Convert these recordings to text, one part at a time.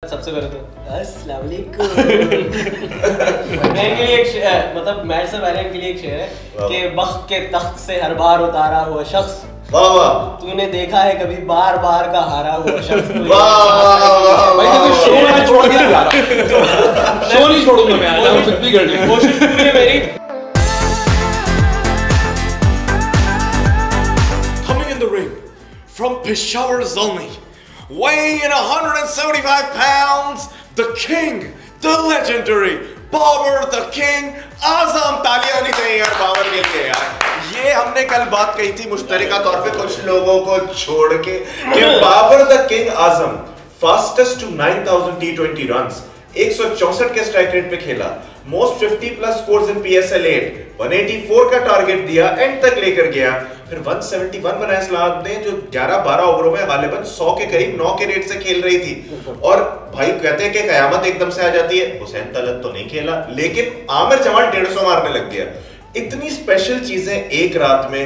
सबसे पहले तो अस्सलाम वालेकुम मेरे के लिए एक मतलब मैच से पहले के लिए एक शेर है कि बख्त के तख्त से हर बार उतारा हुआ शख्स, वाह वाह, तूने देखा है कभी बार बार का हारा हुआ शख्स। भाई तो शो नहीं छोड़ दिया यार, शो नहीं छोड़ूंगा मैं, आज कुछ भी कर ले, कोशिश पूरी है मेरी। Coming in the ring from Peshawar Zalmi, weighing in 175 pounds, the king, the legendary Babar the King Azam। तालियां नहीं चाहिए यार बाबर के लिए यार। ये हमने कल बात कही थी मुश्तरका तौर पे कुछ लोगों को छोड़ के कि Babar the king Azam fastest to 9000 T20 runs, 164 के स्ट्राइक रेट पे खेला, most 50 plus scores in PSL 8, 184 का टारगेट दिया, एंड तक लेकर गया, फिर 171 बनाया सलाद ने जो 11-12 ओवरों में गालिबन 100 के करीब 9 के रेट से खेल रही थी। और भाई कहते हैं कि कयामत एकदम से आ जाती है। हुसैन तलत तो नहीं खेला, लेकिन आमिर जमाल 150 मारने लग गया। इतनी स्पेशल चीजें एक रात में।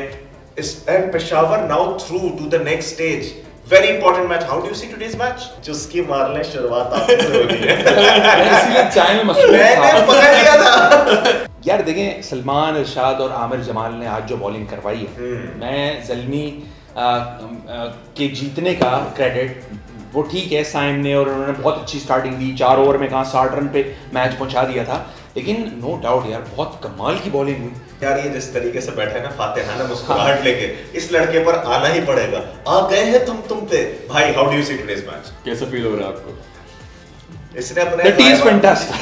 And Peshawar now through to the next stage. Very important match. How do you see today's match? चुस्की मारने शुरुआत आपसे होगी है। इसलिए चाय में मसरूफ मैंने पकड़ लिया था। यार देखें, सलमान इरशाद और आमिर जमाल ने आज जो बॉलिंग करवाई है, मैं ज़ल्मी के जीतने का क्रेडिट, वो ठीक है साइम ने, और उन्होंने बहुत अच्छी स्टार्टिंग दी, 4 ओवर में कहाँ 60 रन पे मैच पहुंचा दिया था, लेकिन नो डाउट यार बहुत कमाल की बॉलिंग हुई यार। ये जिस तरीके से बैठे ना फातिहाना मुस्कुराहट लेके, इस लड़के पर आना ही पड़ेगा। आ गए हैं तुम पे भाई। How do you see today's match? कैसा फील हो रहा है आपको? इसने अपने The tea is fantastic।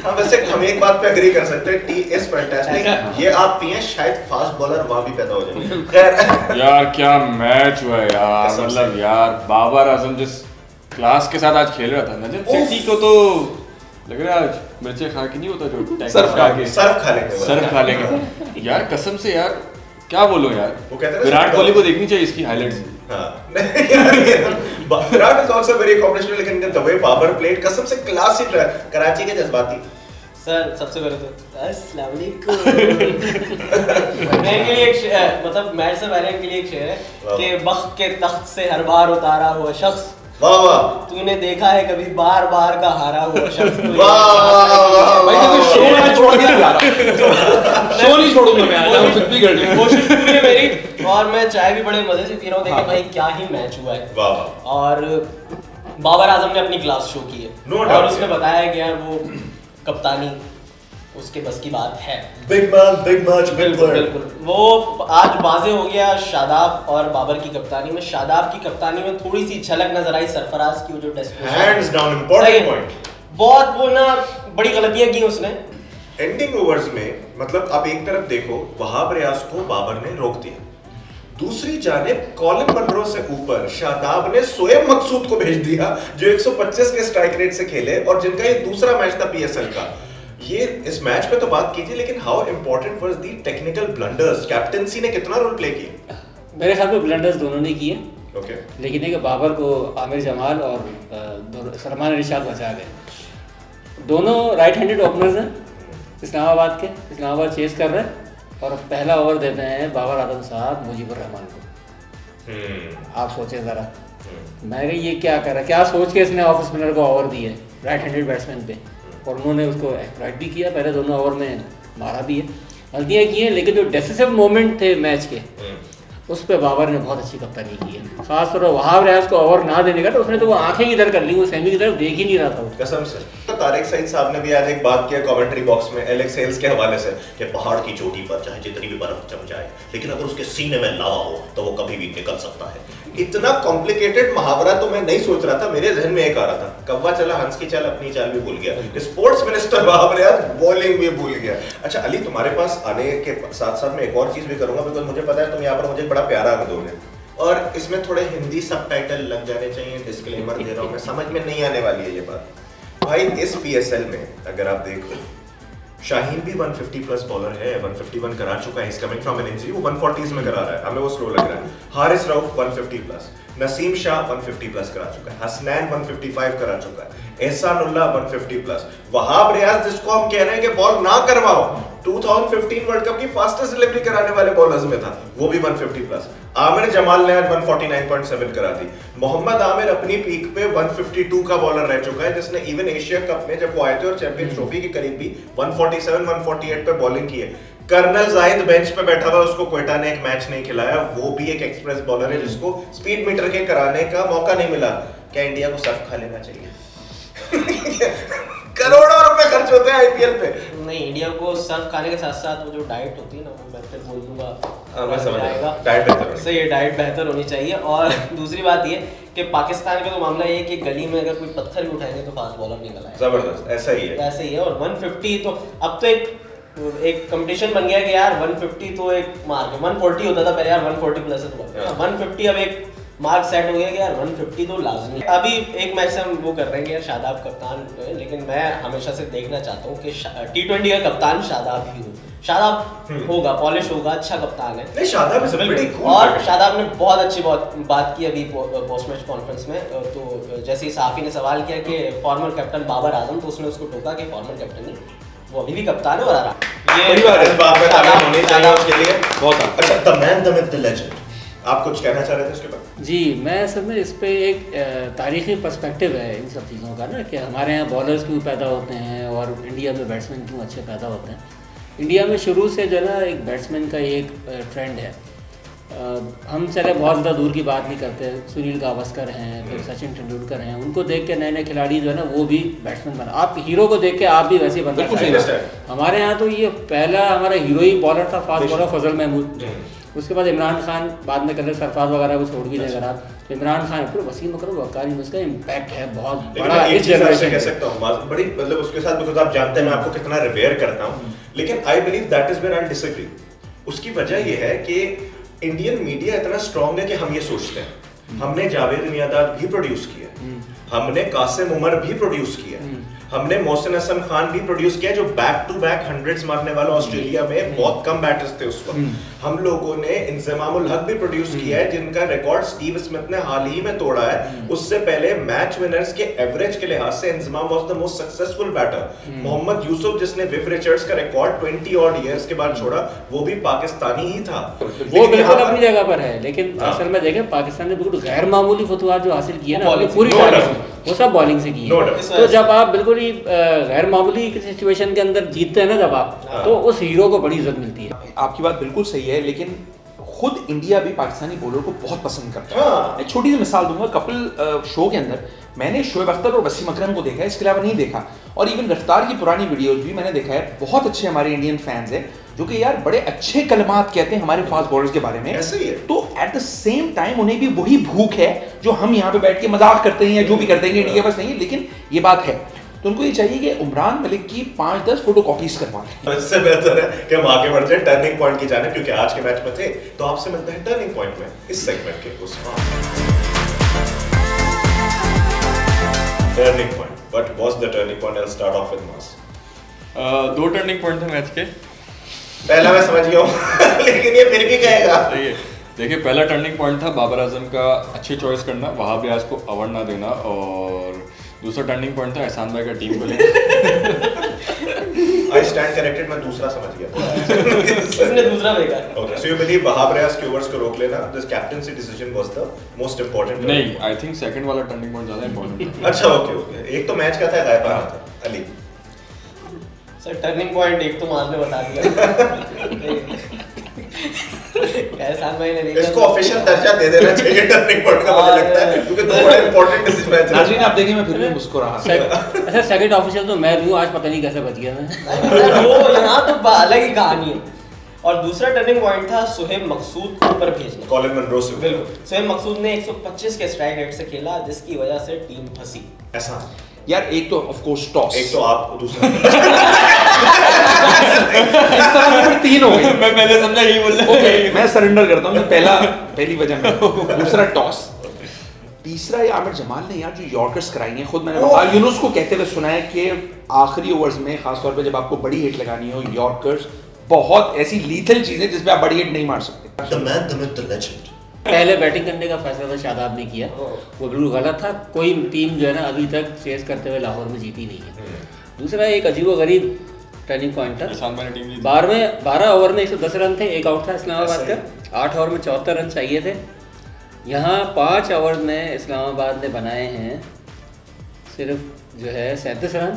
हाँ, वैसे हम एक बात पे एग्री कर सकते हैं, टी इज फैंटास्टिक। ये आप पिए, शायद फास्ट बॉलर वहां भी पैदा हो जाए। खैर यार क्या मैच हुआ यार, मतलब यार बाबर आजम जिस क्लास के साथ आज खेल रहा था ना, जब सिटी को तो लग रहा है आज मिर्चे खा के नहीं होता जो सर्फ खा के सर्फ खा लेंगे यार, कसम से यार क्या बोलो यार। वो कहते हैं विराट कोहली को देखनी चाहिए इसकी हाइलाइट्स। हाँ, Virat is also very accomplished, लेकिन द वे बाबर प्लेड कसम से क्लास ही कराची के जज्बाती। सर सबसे पहले तो अस्सलाम वालेकुम मेरे के लिए एक मतलब मैच से पहले के लिए एक शेर है कि बख्त के तख्त से हर बार उतारा हुआ शख्स, वाह वाह, तूने देखा है कभी बार बार का हारा हुआ शख्स। भाई तो शो नहीं छोड़ दिया यार, शो नहीं छोड़ूंगा मैं, आज कुछ भी कर ले, कोशिश पूरी है मेरी। और मैं चाय भी बड़े मजे से पी रहा हूँ, देखिए भाई क्या ही मैच हुआ है। वाह वाह। और बाबर आजम ने अपनी क्लास शो की है, No और doubt, उसने बताया कि यार वो कप्तानी उसके बस की बात है। Big man, big match, big बिल्कुल वर्ड। बिल्कुल, वो आज वाजे हो गया शादाब और बाबर की कप्तानी में। शादाब की कप्तानी में थोड़ी सी झलक नजर आई सरफराज की, वो जो हैंड्स डाउन इंपॉर्टेंट पॉइंट। बहुत वो ना बड़ी गलतियां की उसने एंडिंग ओवर्स में। मतलब आप एक तरफ देखो, वहाब रियाज को बाबर ने रोक दिया, दूसरी जानिब कॉलिन मनरो से ऊपर शादाब ने सोएब मकसूद को भेज दिया, जो 125 के स्ट्राइक रेट से खेले और जिनका ये दूसरा मैच था PSL का। ये इस मैच पे तो बात कीजिए, लेकिन how important was the technical blunders? Captaincy ने कितना रोल प्ले किया? मेरे ख्याल में ब्लंडर्स दोनों ने किए, ओके, लेकिन एक बाबर को आमिर जमाल और सलमान इरशाद बचा गए। दोनों राइट हैंडेड ओपनर्स हैं इस्लामाबाद के, इस्लामाबाद चेस कर रहे हैं, और पहला ओवर देते हैं बाबर आजम साहब मुजीबुर रहमान को। आप सोचें ज़रा, मैं कहा ये क्या कर रहा है, क्या सोच के इसने ऑफ स्पिनर को ओवर दिए राइट हैंडेड बैट्समैन पे, और उन्होंने उसको एक्सप्लॉइट भी किया, पहले दोनों ओवर में मारा भी है, गलतियाँ की हैं, लेकिन जो डिसिसिव मोमेंट थे मैच के उस पर बाबर ने बहुत अच्छी कप्तानी की है। खासतौर पर वहाब रियाज को ओवर ना देने का, तो उसने तो वो आंखें इधर कर ली, वो सेमी की तरफ देख ही नहीं रहा था। कसम से। तो तारिक सईद साहब ने भी आज एक बात किया कमेंट्री बॉक्स में एलेक्स हेल्स के हवाले से कि पहाड़ की चोटी पर चाहे जितनी भी बर्फ जम जाए, लेकिन अगर उसके सीने में लावा हो तो वो कभी भी निकल सकता है। इतना कॉम्प्लिकेटेड मुहावरा तो मैं नहीं सोच रहा था, मेरे जहन में एक आ रहा था, कव्वा चला हंस की चाल, अपनी चाल भी भूल गया। Sports minister Wahab Riaz bowling भी भूल गया। अच्छा अली, तुम्हारे पास आने के साथ साथ मैं एक और चीज भी करूंगा, बिकॉज मुझे पता है तुम यहाँ पर मुझे बड़ा प्यारा अंग दोगे, और इसमें थोड़े हिंदी सबटाइटल लग जाने चाहिए। डिस्क्लेमर दे रहा हूँ मैं, समझ में नहीं आने वाली है ये बात। भाई इस PSL में अगर आप देखो, शाहीन भी 150 प्लस बॉलर है, 151 करा चुका है, is coming from an injury, वो 140s में करा रहा है, हमें वो स्लो लग रहा है। हारिस रऊफ 150 प्लस, नसीम शाह 150 प्लस करा चुका है, हसनैन 155 करा चुका है, एहसानुल्लाह 150 प्लस, वहाब रियाज जिसको हम कह रहे हैं कि बॉल ना करवाओ 2015 वर्ल्ड कप की फास्टेस्ट डिलीवरी कराने वाले बॉलर्स में था, वो भी 150 प्लस। आमिर जमाल ने आज 149.7 करा दी। मोहम्मद आमिर अपनी पीक पे 152 का बॉलर रह चुका है, जिसने इवन एशिया कप में जब वो आए थे और चैंपियंस ट्रॉफी के करीब भी 147 148 पे बॉलिंग की है। कर्नल जाहिद बेंच पे बैठा हुआ, उसको क्वेटा ने एक मैच नहीं खिलाया, वो भी एक एक्सप्रेस बॉलर है जिसको स्पीड मीटर के कराने का मौका नहीं मिला। क्या इंडिया को सर्फ खा लेना चाहिए? करोड़ों रुपए खर्च होते हैं आईपीएल पे। नहीं, इंडिया को सर्फ खाने के साथ साथ वो जो डाइट होती है ना, वो मैं बोल दूंगा मैं समझ जाएगा, डाइट बेहतर सही है, डाइट बेहतर होनी चाहिए। और दूसरी बात ये कि पाकिस्तान का तो मामला ये है कि गली में अगर कोई पत्थर भी उठाएंगे तो फास्ट बॉलर निकल आएगा, जबरदस्त, ऐसा ही है, ऐसे ही है। और 150 तो अब तो एक कंपटीशन बन गया कि यार 150 तो एक मार्क, 140 होता था पहले यार, 140 प्लस है तो 150 अब एक मार्क सेट हो गया कि यार 150 तो लाजमी। अभी एक मैच से हम वो कर रहे हैं यार शादाब कप्तान, लेकिन मैं हमेशा से देखना चाहता हूँ कि T20 का कप्तान शादाब ही हो। शादाब होगा, पॉलिश होगा, अच्छा कप्तान है। नहीं, Shadab is a pretty cool और player। शादाब ने बहुत अच्छी बात की अभी पोस्ट मैच कॉन्फ्रेंस में। तो जैसे ही साफी ने सवाल किया कि फॉर्मर कैप्टन बाबर आजम, तो उसने उसको टोका कि फॉर्मर कैप्टन नहीं, वो अभी भी कप्तान है और आराम। ये इस बात में तारीफ होनी चाहिए उसके लिए। बहुत अच्छा, the man the myth the legend, आप कुछ कहना चाह रहे थे उसके बाद? जी, मैं असल में इस पे एक तारीख़ी पर्सपेक्टिव है इन सब चीज़ों का ना, कि हमारे यहाँ बॉलर्स क्यों पैदा होते हैं और इंडिया में बैट्समैन क्यों अच्छे पैदा होते हैं। इंडिया में शुरू से जो है ना एक बैट्समैन का एक ट्रेंड है। हम चले बहुत ज़्यादा दूर की बात नहीं करते, सुनील गावस्कर हैं, फिर सचिन तेंदुलकर हैं, उनको देख के नए नए खिलाड़ी जो है ना वो भी बैट्समैन बना। आप हीरो को देख के आप भी वैसे ही बनना चाहिए। हमारे यहाँ तो ये पहला हमारा हीरो ही बॉलर था, फास्ट बॉलर फजल महमूद, उसके बाद इमरान खान, बाद में कलर सरफराज वगैरह को छोड़ भी दें अगर आप, तो इमरान खान फिर वसीम अकरम वकारी में उसका इम्पैक्ट है बहुत बड़ा इस जनरेशन कह सकता हूं बड़ी, मतलब उसके साथ बिकॉज़ आप जानते हैं मैं आपको कितना रिवेयर करता हूं, लेकिन I believe that is where I disagree. उसकी वजह ये है कि इंडियन मीडिया इतना स्ट्रांग है कि हम ये सोचते हैं हमने जावेद मियांदाद भी प्रोड्यूस किया, हमने कासिम उमर भी प्रोड्यूस किया, हमने मोहसिन हसन खान भी प्रोड्यूस किया जो बैक टू बैक हंड्रेड्स मारने वाला ऑस्ट्रेलिया में बहुत कम बैटर्स थे उस वक्त। हम लोगों ने इंजमामुल हक भी प्रोड्यूस किया है जिनका रिकॉर्ड स्टीव स्मिथ ने हाल ही में तोड़ा है। उससे पहले मैच विनर्स के एवरेज के लिहाज से Inzamam was the most successful batter. Mohammad Yousuf जिसने विव रिचर्ड्स का रिकॉर्ड 20 ऑड इयर्स के बाद छोड़ा, वो भी पाकिस्तानी ही था। वो बिल्कुल अपनी जगह पर है, लेकिन असल में देखें पाकिस्तान ने बिल्कुल गैर मामूली फतवात जो हासिल किए ना पूरी वो सब बॉलिंग से की है। तो जब आप बिल्कुल ही गैर मामूली सिचुएशन के अंदर जीतते हैं ना जब आप, तो उस हीरो को बड़ी इज्जत मिलती है। आपकी बात बिल्कुल सही है, लेकिन खुद इंडिया भी पाकिस्तानी बॉलर को बहुत पसंद करता है। एक छोटी सी मिसाल दूंगा, कपिल शो के अंदर मैंने शोएब अख्तर और वसीम अकरम को देखा है, इसके अलावा नहीं देखा। और इवन रफ्तार की पुरानी वीडियोस भी मैंने देखा है, बहुत अच्छे हमारे इंडियन फैंस हैं जो कि यार बड़े अच्छे कलमात कहते हैं हमारे फास्ट बॉलर्स के बारे में। ऐसे ही है। तो एट द सेम टाइम उन्हें भी वही भूख है जो हम यहाँ पे बैठ के मजाक करते हैं या जो भी करते हैं, इंडिया बस नहीं है, लेकिन ये बात है। तो उनको ये चाहिए कि उमरान मलिक की 5-10 फोटो कॉपीज करवा लें। इससे बेहतर है कि हम आगे बढ़ जाए टर्निंग पॉइंट की जाने, क्योंकि आज के मैच में थे। तो आपसे मिलते हैं टर्निंग पॉइंट में इस सेगमेंट के उसमें। Turning point, what was the turning point? I start of with mass. 2 turning point थे मैच के। पहला मैं समझ गया हूं लेकिन ये फिर भी कहेगा। देखिए पहला टर्निंग पॉइंट था बाबर आजम का अच्छी चॉइस करना, वहाब रियाज को अवार्ड ना देना, और दूसरा टर्निंग पॉइंट था एहसान भाई का टीम को लेकर। आई स्टैंड करेक्टेड, मैं दूसरा समझ गया। इसने दूसरा देखा। Okay, so you believe Wahab Riaz के ओवर्स को रोक लेना this captaincy decision was the most important? नहीं, आई थिंक सेकंड वाला टर्निंग पॉइंट ज्यादा इंपॉर्टेंट था। अच्छा, ओके ओके। एक तो मैच का था, गायब था अली सर। टर्निंग पॉइंट एक तो मास ने बता दिया। एहसान भाई ने इसको ऑफिशियल दर्जा दे देना चाहिए टर्निंग पॉइंट का, मुझे लगता है, क्योंकि थोड़ा इंपॉर्टेंट डिसीजन है। नाज़रीन आप देखें मैं फिर भी मुस्कुराहा। अच्छा, सेकंड ऑफिशियल तो मैं हूं, आज पता नहीं कैसे बच गया मैं। सर वो यहाँ तो अलग ही कहानी है। और दूसरा टर्निंग पॉइंट था सुहेब मकसूद को ऊपर भेजना, कॉलिन मनरो से। बिल्कुल, सुहेब मकसूद ने 125 के स्ट्राइक रेट से खेला, जिसकी वजह से टीम फंसी। ऐसा यार एक तो ऑफ कोर्स टॉस, एक तो आप, दूसरा इस तरह से 3 हो गए। मैं पहले समझा यही बोल रहा ओके, मैं सरेंडर करता हूँ। पहली वजह में दूसरा टॉस, तीसरा ये आमिर जमाल ने यार जो यॉर्कर्स कराई हैं, खुद मैंने वकाल यूनुस को कहते हुए सुना है कि आखिरी ओवर्स में खासतौर पे जब आपको बड़ी हिट लगानी हो, यॉर्कर्स बहुत ऐसी लीथल चीज है जिसमें आप बड़ी हिट नहीं मार सकते। The man the myth the legend पहले बैटिंग करने का फैसला तो शादाब ने किया, वो बिल्कुल गलत था। कोई टीम जो है ना अभी तक चेस करते हुए लाहौर में जीती नहीं है। दूसरा एक अजीबोगरीब टर्निंग पॉइंट था, 12 ओवर में 110 रन थे, एक आउट था इस्लामाबाद का, 8 ओवर में 74 रन चाहिए थे। यहाँ 5 ओवर में इस्लामाबाद ने बनाए हैं सिर्फ जो है 37 रन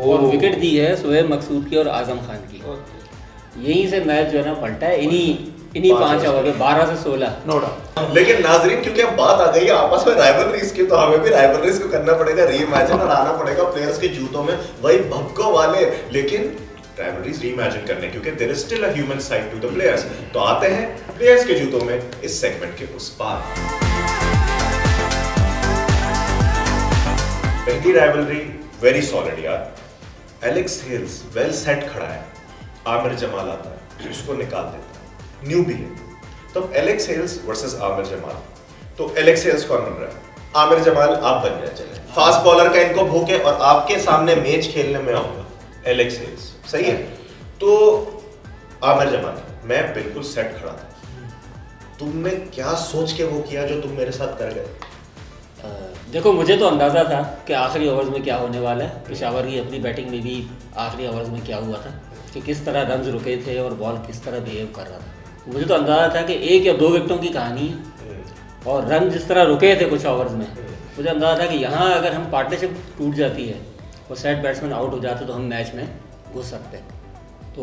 और विकेट दी है शोएब मकसूद की और आजम खान की। यहीं से मैच जो है ना पलटा है इन्हीं 5 ओवर में 12 से 16। No doubt. लेकिन नाजरीन क्योंकि अब बात आ गई है आपस में राइवलरीज की, तो हमें भी राइवलरीज को करना पड़ेगा, रीइमेजिन और आना पड़ेगा प्लेयर्स के जूतों में, वही भक्कों वाले, लेकिन राइवलरीज रीइमेजिन करने, क्योंकि there is still a human side to the players. तो आते हैं प्लेयर्स के जूतों में इस सेगमेंट के उस पार। पहली राइवलरी वेरी सॉलिड यार, एलेक्स हेल्स वेल सेट खड़ा है, आमिर जमाल आता है उसको निकाल देता है, न्यूबी है। तो Alex Hales versus Aamir Jamal, तो एलेक्स हेल्स कौन बन रहा है? आमिर जमाल आप बन जाए, चले फास्ट बॉलर का इनको भूखे और आपके सामने मैच खेलने में आऊंगा एलेक्स हेल्स, सही है? तो आमिर जमाल मैं बिल्कुल सेट खड़ा था, तुमने क्या सोच के वो किया जो तुम मेरे साथ कर गए? देखो मुझे तो अंदाज़ा था कि आखिरी ओवर्स में क्या होने वाला है। पेशावर की अपनी बैटिंग में भी आखिरी ओवर्स में क्या हुआ था कि किस तरह रन्स रुके थे और बॉल किस तरह बिहेव कर रहा था। मुझे तो अंदाज़ा था कि 1 या 2 विकेटों की कहानी है और रन जिस तरह रुके थे कुछ ओवर्स में, मुझे अंदाज़ा था कि यहाँ अगर हम पार्टनरशिप टूट जाती है और सेट बैट्समैन आउट हो जाते तो हम मैच में घुस सकते हैं। तो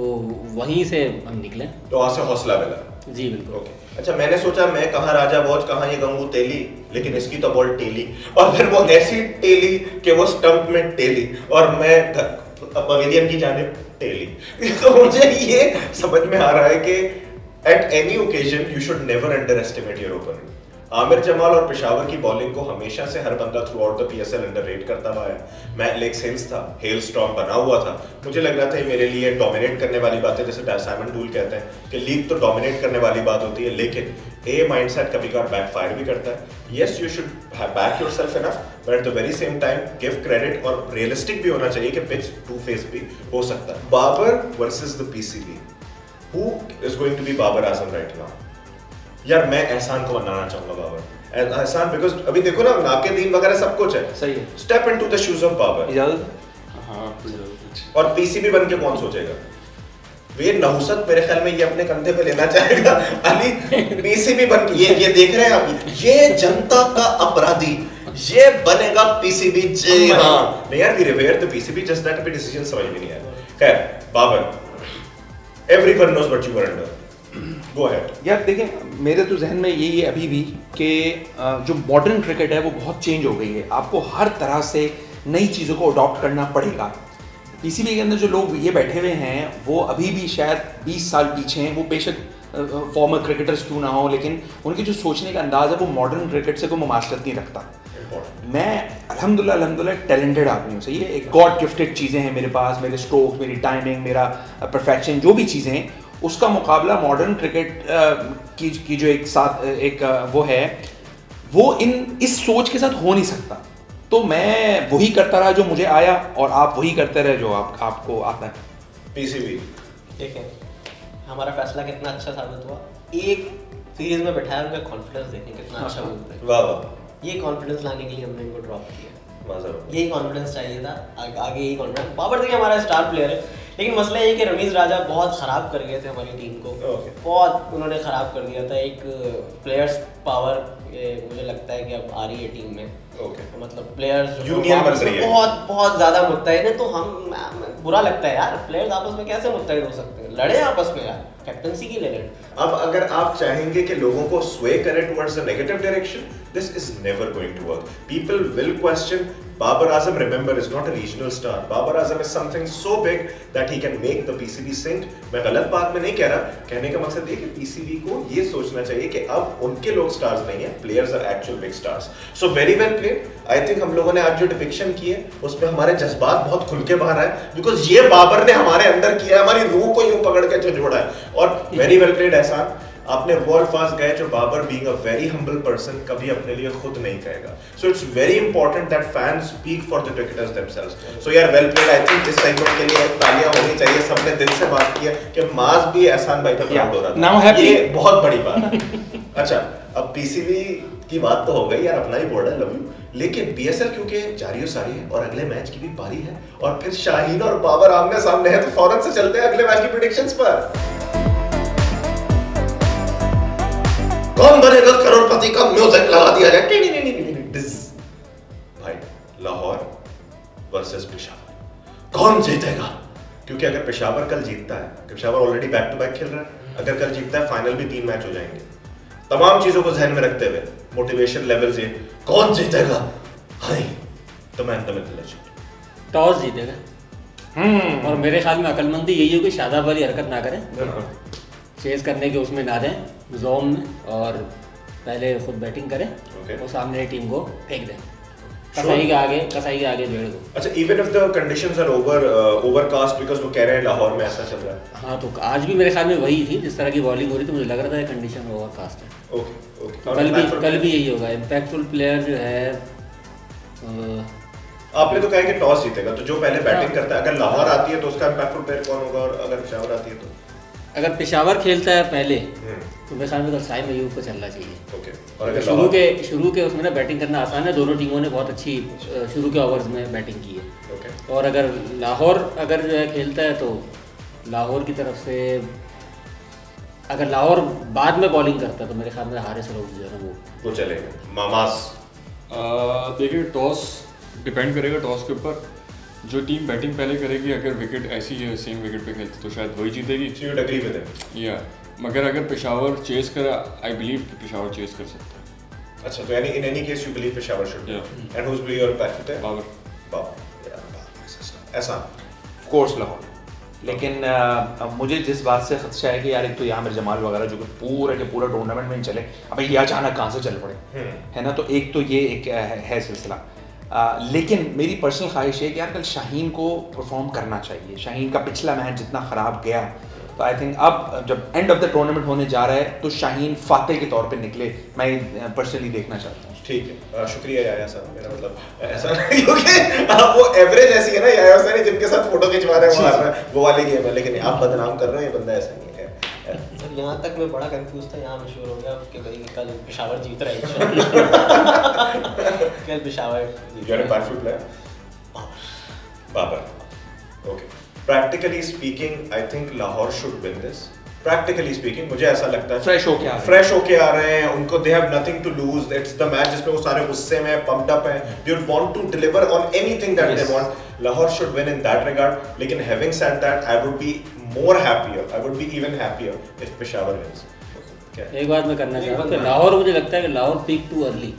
वहीं से हम निकले, तो वहाँ से हौसला मिला। जी बिल्कुल। ओके अच्छा, मैंने सोचा मैं कहाँ राजा वॉच कहाँ ये गंगू तेली, लेकिन इसकी तो बॉल टेली, और फिर वो ऐसी टेली कि वो स्टंप में टेली और मैं पवेलियन की जानिब टेली। तो मुझे ये समझ में आ रहा है कि at any occasion you should never under estimate your opponent. Aamir Jamal और पेशावर की बॉलिंग को हमेशा से हर बंदा through out the PSL underrate करता हुआ है। मैं एलेक्स हेल्स था, हेल स्टॉर्म बना हुआ था, मुझे लग रहा था मेरे लिए डोमिनेट करने वाली बात है, जैसे साइमन डूल कहते हैं कि लीग तो डोमिनेट करने वाली बात होती है, लेकिन ए माइंडसेट कभी कभार बैकफायर भी करता है। Yes you should back yourself enough, but at the very same time give credit और रियलिस्टिक भी होना चाहिए कि पिच टू फेस भी हो सकता है। Babar versus the PCB, who is going to be Babar Azam right now? यार मैं एहसान को बनाना चाहूंगा बाबर, एहसान, बिकॉज अभी देखो ना नाके दीन वगैरह सब कुछ है, सही है। Step into the shoes of Babar. इजाजत? हाँ और पीसीबी बन के कौन सोचेगा? ये नहुसत मेरे ख्याल में ये अपने कंधे पे लेना चाहेगा। अली पीसीबी बन के ये देख रहे हैं आप, ये जनता का अपराधी, ये बनेगा पीसीबी। जी हाँ, नहीं यार we revere the PCB, just that अभी डिसीजन समझ में नहीं आया। खैर Babar, everyone knows what you were under, go ahead. यार देखें, मेरे तो जहन में यही है अभी भी कि जो मॉडर्न क्रिकेट है वो बहुत चेंज हो गई है, आपको हर तरह से नई चीज़ों को अडॉप्ट करना पड़ेगा। पीसीबी के अंदर जो लोग ये बैठे हुए हैं वो अभी भी शायद 20 साल पीछे हैं, वो बेशक फॉर्मर क्रिकेटर्स क्यों ना हो, लेकिन उनके जो सोचने का अंदाज़ है वो मॉडर्न क्रिकेट से कोई मुमासलत नहीं रखता। मैं अल्हम्दुलिल्लाह टैलेंटेड आदमी हूँ, सही है, एक गॉड गिफ्टेड चीज़ें हैं मेरे पास, मेरे स्ट्रोक, मेरी टाइमिंग, मेरा परफेक्शन, जो भी चीज़ें हैं, उसका मुकाबला मॉडर्न क्रिकेट की जो एक वो है, वो इस सोच के साथ हो नहीं सकता। तो मैं वही करता रहा जो मुझे आया और आप वही करते रहे जो आपको आता है। पीसीबी देखें हमारा फैसला कितना अच्छा साबित हुआ, एक सीरीज में बैठाया, उनका कॉन्फिडेंस देखें कितना अच्छा बोलते हैं। वाह वाह, ये कॉन्फिडेंस लाने के लिए हमने इनको ड्रॉप किया, मजा यही कॉन्फिडेंस चाहिए था, आगे यही कॉन्फिडेंस। बाबर देखिए हमारा स्टार प्लेयर है, लेकिन मसला ये कि रमीज राजा बहुत ख़राब कर गए थे हमारी टीम को, बहुत उन्होंने ख़राब कर दिया था। एक प्लेयर्स पावर मुझे लगता है कि अब आ रही है टीम में, मतलब प्लेयर्स यूनियन बन रही है, बहुत ज़्यादा मुत्तहिद है। तो हम बुरा लगता है यार, प्लेयर्स आपस में कैसे मुत्तहिद हो सकते हैं, लड़े आपस में यार, कैप्टनसी की ले लें। अब अगर आप चाहेंगे कि लोगों को स्वे करें towards the negative direction, this is never going to work. People will question Babar Azam, remember, is not a regional star. Babar Azam is something so big that he can make the PCB sink. मैं गलत बात में नहीं कह रहा, कहने का मकसद ये कि PCB को ये सोचना चाहिए कि अब उनके लोग स्टार्स नहीं है, players are actual big stars. So very well played. I think हम लोगों ने आज जो डिपिक्शन की है उसमें हमारे जज्बात बहुत खुल के बाहर आए, because ये बाबर ने हमारे अंदर किया है, हमारी रूह को यूं पकड़ के झंझोड़ा है। और very well played एहसान, आपने वो अल्फाज गए जो Babar being a very humble person कभी अपने लिए खुद नहीं कहेगा। So it's very important that fans speak for the cricketers themselves. So यार वेल प्लेड, आई थिंक इस सेगमेंट के लिए तालियां होनी चाहिए, सबने दिल से बात की है कि माज भी एहसान भाई पे प्राउड हो रहा था, ये बहुत बड़ी बात है। अच्छा अब पीसीबी की बात तो हो गई यार, अपना ही बोर्ड है, लव यू, लेकिन पीएसएल क्योंकि जारी सारी है और अगले मैच की भी बारी है और फिर शाहीन और बाबर आमने सामने है, तो फौरन से चलते हैं अगले मैच की प्रेडिक्शंस पर। कौन बनेगा करोड़पति का म्यूजिक लगा दिया जाए भाई। लाहौर वर्सेस पेशावर, कौन जीतेगा? क्योंकि अगर पेशावर कल जीतता है, Peshawar already back to back खेल रहा है, अगर कल जीतता है फाइनल भी 3 मैच हो जाएंगे। तमाम चीजों को ध्यान में रखते हुए मोटिवेशन लेवल से कौन जीतेगा? Hi the man the myth legend. Toss जीतेगा। और मेरे ख्याल में अकलमंदी यही है कि शादाब वाली हरकत ना करें, चेज करने के उसमें ना दें जोन में, और पहले खुद बैटिंग करें और सामने टीम को फेंक दें कसाई के आगे भेड़ को। अच्छा, even if the conditions are overcast, because वो कह रहे हैं लाहौर में ऐसा चल रहा है। हाँ, तो आज भी मेरे ख्याल में वही थी, जिस तरह की बॉलिंग हो रही थी मुझे लग रहा था कंडीशन ओवरकास्ट है। ओके, कल भी यही होगा। इम्पैक्टफुल प्लेयर जो है, आपने तो कहा कि टॉस जीतेगा, तो जो पहले बैटिंग करता है, अगर लाहौर आती है तो उसका इम्पैक्टफुल प्लेयर कौन होगा, और अगर पेशावर आती है तो? अगर पेशावर खेलता है पहले तो मेरे ख्याल में तो साइम अयूब को चलना चाहिए। ओके, और अगर शुरू के उसमें ना बैटिंग करना आसान है, दोनों टीमों ने बहुत अच्छी शुरू के ओवर्स में बैटिंग की है। ओके, और अगर लाहौर जो है खेलता है तो लाहौर की तरफ से अगर लाहौर बाद में बॉलिंग करता है तो मेरे ख्याल में हारिस रऊफ जो है ना वो चलेगा। मामास देखिए, टॉस डिपेंड करेगा टॉस के ऊपर। जो टीम बैटिंग पहले करेगी, अगर विकेट ऐसी है सेम विकेट पे खेलती तो शायद वही जीतेगी। You would agree with it? या मगर अगर पेशावर चेस करे, आई बिलीव कि पेशावर चेस कर सकता है। अच्छा, तो यानी in any case you believe Peshawar should. And who is be your back? Babar. ऐसा ऑफ कोर्स लाहौर। लेकिन मुझे जिस बात से खदशा है कि यार, एक तो आमिर जमाल वगैरह जो कि पूरा के पूरा टूर्नामेंट में चले, अबे ये अचानक कहाँ से चल पड़े, है ना, तो एक तो ये एक है सिलसिला। लेकिन मेरी पर्सनल ख्वाहिश है कि यार कल शाहीन को परफॉर्म करना चाहिए। शाहीन का पिछला मैच जितना ख़राब गया, तो आई थिंक अब जब एंड ऑफ द टूर्नामेंट होने जा रहा है तो शाहीन फातेह के तौर पे निकले, मैं पर्सनली देखना चाहता हूँ। ठीक है, शुक्रिया याया साहब। मेरा मतलब ऐसा नहीं क्योंकि वो एवरेज ऐसी है ना, याया साहब जिनके साथ फोटो खिंचवा रहे हैं वो वाली गेम है, लेकिन आप बदनाम कर रहे हैं, ये बंदा ऐसा नहीं है। यहाँ तक मैं बड़ा कंफ्यूज था, यहाँ मशहूर हो गया कि भाई कल पेशावर जीत रहा है। कल Peshawar you are a backfoot player Babar. Okay, practically speaking I think Lahore should win this. Practically speaking मुझे ऐसा लगता है फ्रेश होके आ रहे हैं, उनको they have nothing to lose. It's the match जिसमें वो सारे गुस्से में पंप्ड अप हैं, they would want to deliver on anything that they want. Lahore should win in that regard. लेकिन having said that, I would be more happier, I would be even happier if Peshawar wins. एक बात मैं करना चाह रहा हूँ कि लाहौर, मुझे लगता है कि लाहौर पीक टू अर्ली,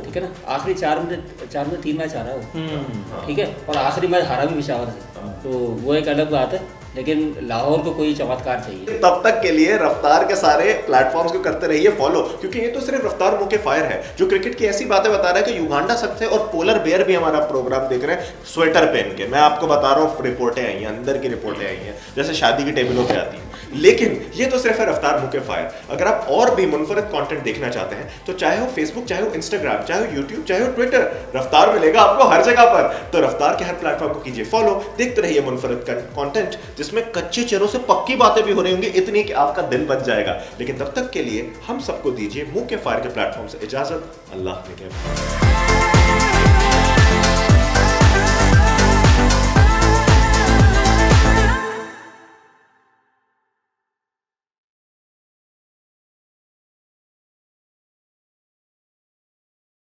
ठीक है ना, आखिरी 4 में 3 मैच हारा हो, ठीक है, और आखिरी मैच हारा भी पेशावर से, तो वो एक अलग बात है। लेकिन लाहौर को कोई चमत्कार चाहिए। तब तक के लिए रफ्तार के सारे प्लेटफॉर्म्स को करते रहिए फॉलो, क्योंकि ये तो सिर्फ रफ्तार मुके फायर है जो क्रिकेट की ऐसी बातें बता रहा है कि युगांडा सकते हैं, और पोलर बेयर भी हमारा प्रोग्राम देख रहे हैं स्वेटर पहन के। मैं आपको बता रहा हूँ, रिपोर्टें आई हैं, अंदर की रिपोर्टें आई हैं, जैसे शादी की टेबलों पे आती हैं। लेकिन ये तो सिर्फ है रफ्तार मुके फायर। अगर आप और भी मुनफरद कंटेंट देखना चाहते हैं तो चाहे हो फेसबुक, चाहे हो इंस्टाग्राम, चाहे हो यूट्यूब, चाहे हो ट्विटर, रफ्तार मिलेगा आपको हर जगह पर। तो रफ्तार के हर प्लेटफॉर्म को कीजिए फॉलो, देखते रहिए मुनफरद कंटेंट जिसमें कच्चे चेहरों से पक्की बातें भी हो रही होंगी, इतनी कि आपका दिल बच जाएगा। लेकिन तब तक के लिए हम सबको दीजिए मुंह के फायर के प्लेटफॉर्म से इजाजत। अल्लाह ने